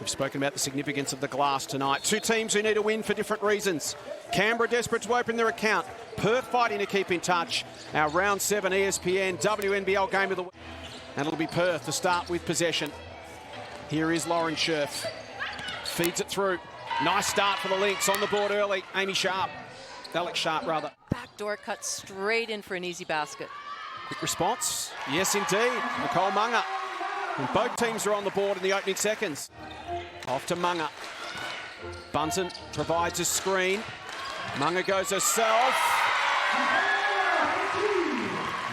We've spoken about the significance of the glass tonight. Two teams who need a win for different reasons. Canberra desperate to open their account. Perth fighting to keep in touch. Our round 7 ESPN WNBL game of the week. And it'll be Perth to start with possession. Here is Lauren Scherf. Feeds it through. Nice start for the Lynx. On the board early. Alex Sharp rather. Backdoor cut straight in for an easy basket. Quick response. Yes, indeed. Nicole Munga. And both teams are on the board in the opening seconds. Off to Munga. Bunton provides a screen. Munga goes herself.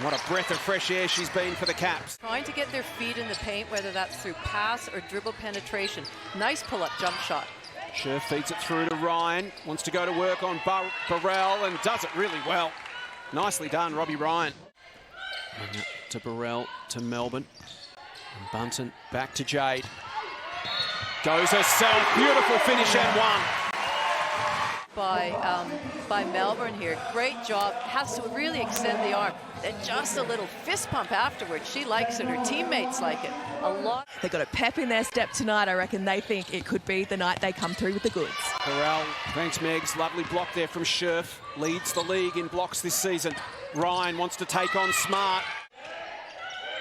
What a breath of fresh air she's been for the Caps. Trying to get their feet in the paint, whether that's through pass or dribble penetration. Nice pull-up jump shot. Scherf feeds it through to Ryan. Wants to go to work on Burrell and does it really well. Nicely done, Robbie Ryan. To Burrell, to Melbourne. And Bunton back to Jade. Goes herself. Beautiful finish and one. By Melbourne here. Great job. Has to really extend the arm. And just a little fist pump afterwards. She likes it. Her teammates like it. A lot. They've got a pep in their step tonight. I reckon they think it could be the night they come through with the goods. Burrell, thanks Megs. Lovely block there from Scherf. Leads the league in blocks this season. Ryan wants to take on Smart.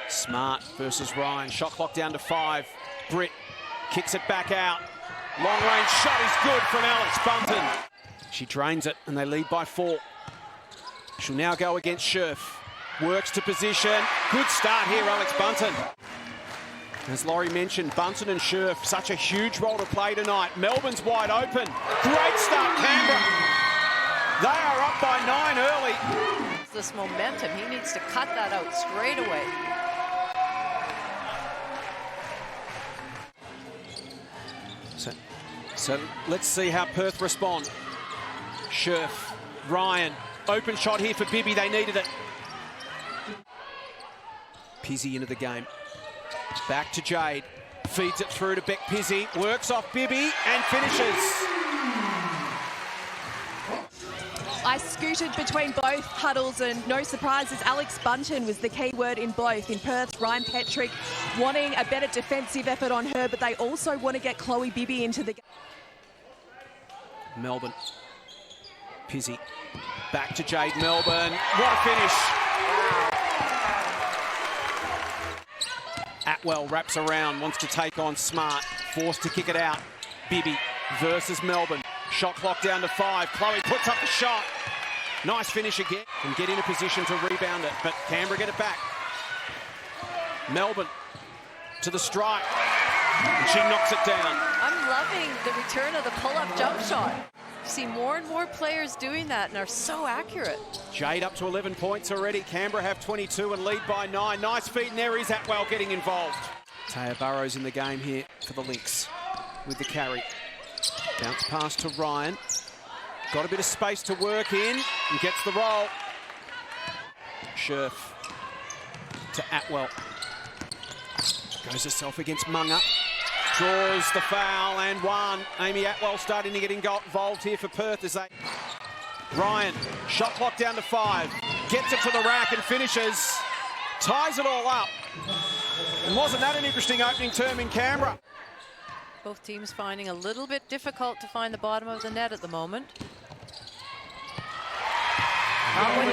Smart versus Ryan. Shot clock down to 5. Britt kicks it back out. Long range shot is good from Alex Bunton. She drains it and they lead by 4. She'll now go against Scherf. Works to position. Good start here, Alex Bunton. As Laurie mentioned, Bunton and Scherf, such a huge role to play tonight. Melbourne's wide open. Great start, Canberra. They are up by 9 early. This momentum, he needs to cut that out straight away. So let's see how Perth respond. Scherf, Ryan, open shot here for Bibby. They needed it. Pizzi into the game. Back to Jade. Feeds it through to Beck Pizzi. Works off Bibby and finishes. I scooted between both huddles and no surprises, Alex Bunton was the key word in both. In Perth, Ryan Petrick wanting a better defensive effort on her, but they also want to get Chloe Bibby into the game. Melbourne. Pizzi. Back to Jade Melbourne. What a finish. Atwell wraps around, wants to take on Smart. Forced to kick it out. Bibby versus Melbourne. Shot clock down to 5. Chloe puts up the shot. Nice finish again. And get in a position to rebound it. But Canberra get it back. Melbourne to the strike. And she knocks it down. I'm loving the return of the pull-up jump shot. You see more and more players doing that and are so accurate. Jade up to 11 points already. Canberra have 22 and lead by 9. Nice feed, and there is Atwell getting involved. Taya Burrows in the game here for the Lynx with the carry. Bounce pass to Ryan. Got a bit of space to work in and gets the roll. Scherf to Atwell. Goes herself against Munga. Draws the foul and one. Amy Atwell starting to get involved here for Perth as they... Ryan, shot clock down to 5. Gets it to the rack and finishes. Ties it all up. And wasn't that an interesting opening term in Canberra? Both teams finding a little bit difficult to find the bottom of the net at the moment. Not when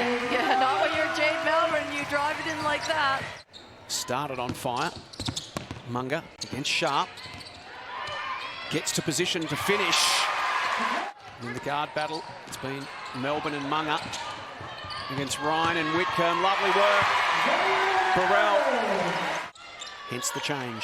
you're Jade Melbourne and you drive it in like that. Started on fire. Munga against Sharp. Gets to position to finish. In the guard battle, it's been Melbourne and Munga against Ryan and Whitcomb. Lovely work. Burrell. Hence the change.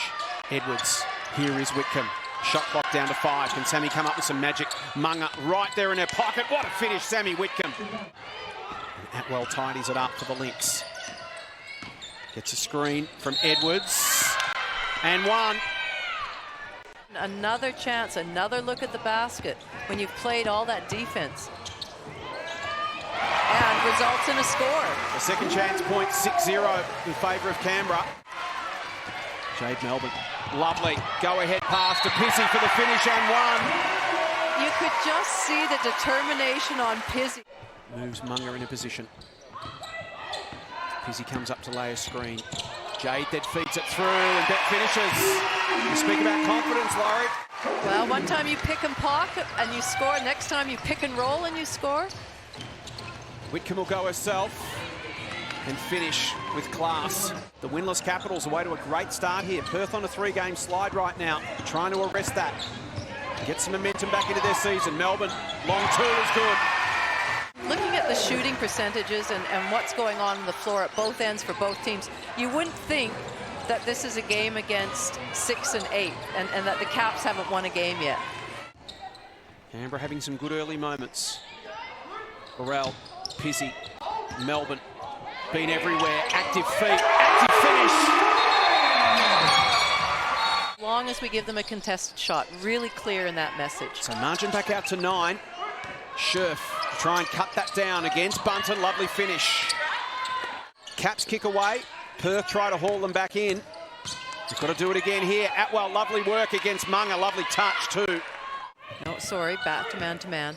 Edwards. Here is Whitcomb. Shot clock down to 5. Can Sammy come up with some magic? Munga right there in her pocket. What a finish, Sammy Whitcomb. And Atwell tidies it up for the Lynx. Gets a screen from Edwards. And one. Another chance, another look at the basket when you've played all that defense. And results in a score. The second chance point, 6-0 in favour of Canberra. Jade Melbourne. Lovely. Go-ahead pass to Pizzi for the finish and one. You could just see the determination on Pizzi. Moves Munga in a position. Pizzi comes up to lay a screen. Jade then feeds it through and Bet finishes. You speak about confidence, Laurie. Well, one time you pick and pocket and you score. Next time you pick and roll and you score. Whitcomb will go herself and finish with class. The winless Capitals away to a great start here. Perth on a 3-game slide right now, trying to arrest that. Get some momentum back into their season. Melbourne, long two is good. Looking at the shooting percentages and what's going on the floor at both ends for both teams, you wouldn't think that this is a game against 6 and 8 and that the Caps haven't won a game yet. Canberra having some good early moments. Burrell, Pizzi, Melbourne, been everywhere, active feet, active finish. As long as we give them a contested shot, really clear in that message. So margin back out to 9. Scherf to try and cut that down against Bunton, lovely finish. Caps kick away, Perth try to haul them back in. You've got to do it again here. Atwell, lovely work against Munga, lovely touch too. No, sorry, back to man.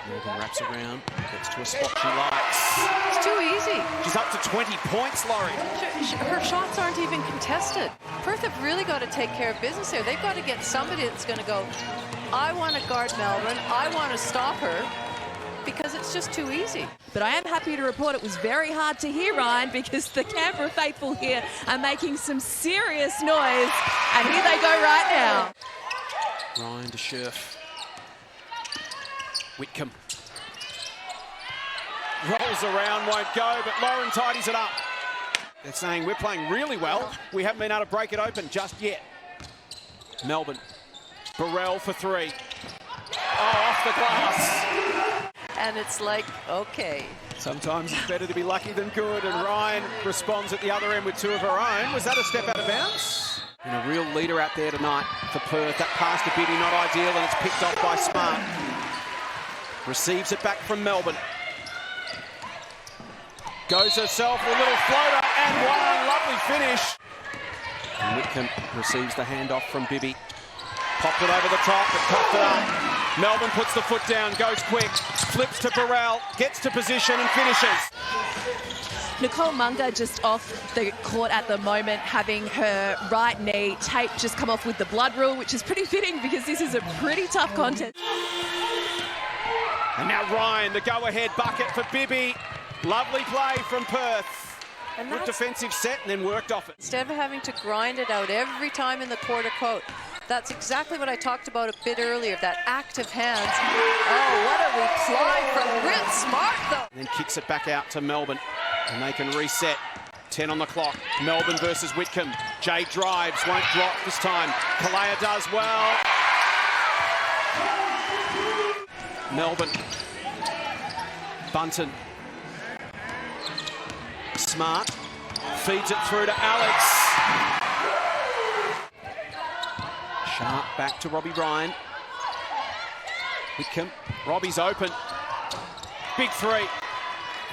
Morgan wraps around, gets to a spot she likes. It's too easy. She's up to 20 points, Laurie. Her shots aren't even contested. Perth have really got to take care of business here. They've got to get somebody that's going to go, I want to guard Melbourne, I want to stop her, because it's just too easy. But I am happy to report it was very hard to hear, Ryan, because the Canberra faithful here are making some serious noise. And here they go right now. Ryan to Scherf. Whitcomb. Rolls around, won't go, but Lauren tidies it up. They're saying we're playing really well. We haven't been able to break it open just yet. Melbourne. Burrell for 3. Oh, off the glass. And it's like, okay. Sometimes it's better to be lucky than good, and Ryan responds at the other end with 2 of her own. Was that a step out of bounds? And a real leader out there tonight for Perth. That pass to Biddy, not ideal, and it's picked off by Smart. Receives it back from Melbourne. Goes herself with a little floater and one. Lovely finish. And Whitcomb receives the handoff from Bibby. Popped it over the top, but coughed it up. Melbourne puts the foot down, goes quick, flips to Burrell, gets to position and finishes. Nicole Munga just off the court at the moment, having her right knee tape just come off with the blood rule, which is pretty fitting because this is a pretty tough contest. And now Ryan, the go-ahead bucket for Bibby. Lovely play from Perth. And Good defensive set and then worked off it. Instead of having to grind it out every time in the quarter coat, that's exactly what I talked about a bit earlier, that active hands. Oh, what a reply from Britt Smart, though. And then kicks it back out to Melbourne, and they can reset. 10 on the clock. Melbourne versus Whitcomb. Jade drives, won't drop this time. Kalea does well. Melbourne. Bunton. Smart. Feeds it through to Alex. Sharp back to Robbie Ryan. Whitcomb. Robbie's open. Big 3.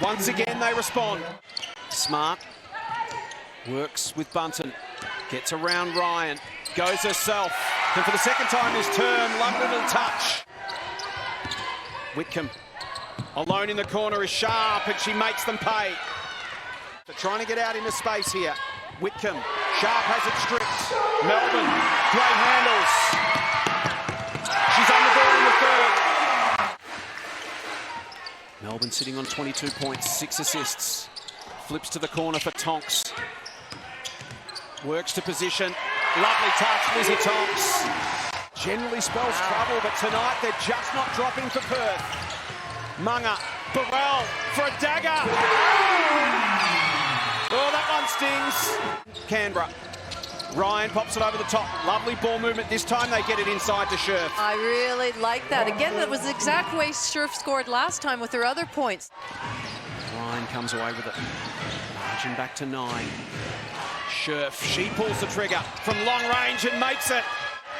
Once again they respond. Smart. Works with Bunton. Gets around Ryan. Goes herself. And for the second time this term, lovely little touch. Whitcomb. Alone in the corner is Sharp, and she makes them pay. They're trying to get out into space here. Whitcomb. Sharp has it stripped. Melbourne. Great handles. She's on the board in the third. Melbourne sitting on 22 points, 6 assists. Flips to the corner for Tonks. Works to position. Lovely touch, Lizzie Tonks. Generally spells trouble, but tonight they're just not dropping for Perth. Munga, Burrell for a dagger. Oh, that one stings. Canberra. Ryan pops it over the top. Lovely ball movement. This time they get it inside to Scherf. I really like that. Again, that was the exact way Scherf scored last time with her other points. Ryan comes away with it. Margin back to 9. Scherf, she pulls the trigger from long range and makes it.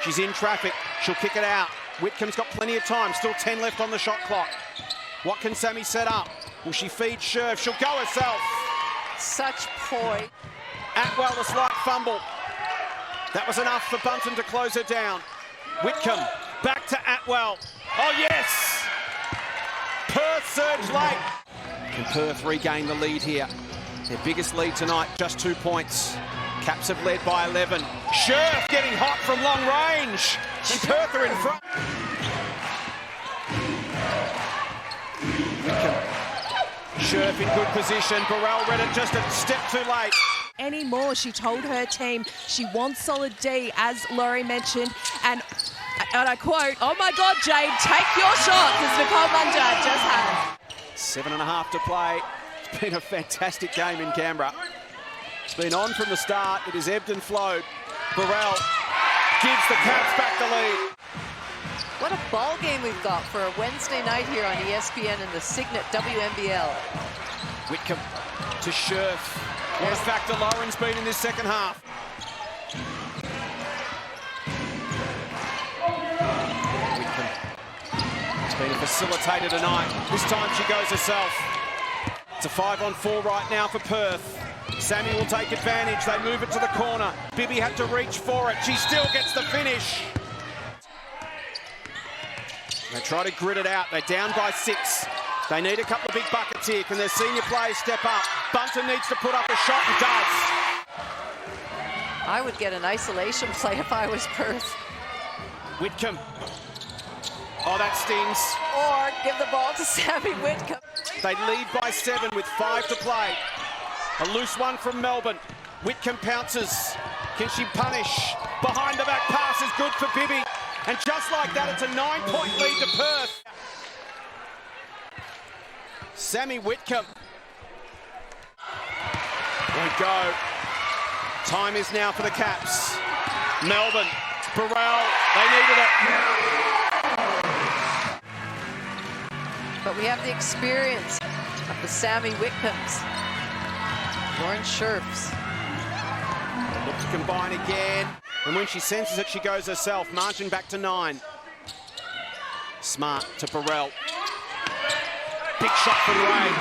She's in traffic. She'll kick it out. Whitcomb's got plenty of time. Still 10 left on the shot clock. What can Sammy set up? Will she feed Scherf? She'll go herself. Such poise. Atwell, a slight fumble. That was enough for Bunton to close her down. Whitcomb, back to Atwell. Oh, yes! Perth surge late. Can Perth regain the lead here? Their biggest lead tonight, just 2 points. Caps have led by 11. Scherf getting hot from long range. And Perth are in front. Scherf in good position. Burrell read it just a step too late. Anymore, she told her team she wants solid D, as Laurie mentioned, and I quote, "Oh my God, Jade, take your shot," because Nicole Munjad just has. 7.5 to play. It's been a fantastic game in Canberra. It's been on from the start. It has ebbed and flowed. Burrell gives the Caps back the lead. What a ball game we've got for a Wednesday night here on ESPN in the Signet WNBL. Whitcomb to Scherf. What a factor Lauren's been in this second half. Whitcomb. It's been a facilitator tonight. This time she goes herself. It's a 5-on-4 right now for Perth. Sammy will take advantage. They move it to the corner. Bibby had to reach for it. She still gets the finish. They try to grit it out. They're down by 6. They need a couple of big buckets here. Can their senior players step up? Bunton needs to put up a shot and does. I would get an isolation play if I was Perth. Whitcomb. Oh, that stings. Or give the ball to Sammy Whitcomb. They lead by 7 with 5 to play. A loose one from Melbourne. Whitcomb pounces. Can she punish? Behind the back pass is good for Bibby. And just like that, it's a 9-point lead to Perth. Sammy Whitcomb. Won't go. Time is now for the Caps. Melbourne. Burrell. They needed it. But we have the experience of the Sammy Whitcombs. Lauren Scherfs. Look to combine again. And when she senses it, she goes herself. Margin back to 9. Smart to Burrell. Big shot from Ray.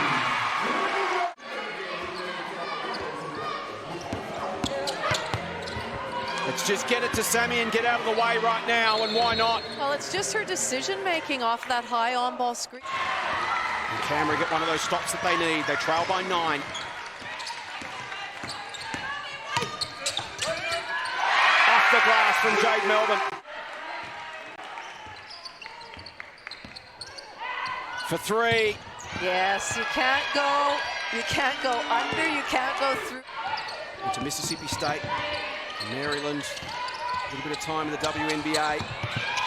Let's just get it to Sammy and get out of the way right now, and why not? Well, it's just her decision-making off that high on-ball screen. And Canberra get one of those stops that they need. They trail by 9. Off the glass from Jade Melbourne. For 3. Yes, you can't go under, you can't go through. Into Mississippi State, Maryland, a little bit of time in the WNBA.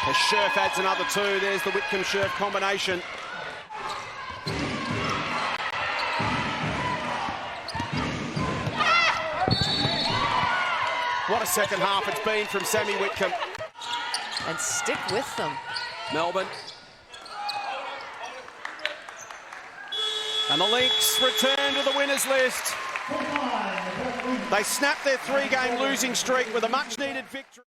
As Scherf adds another 2, there's the Whitcomb-Scherf combination. What a second half it's been from Sammy Whitcomb. And stick with them. Melbourne. And the Lynx return to the winners list. They snapped their 3-game losing streak with a much-needed victory.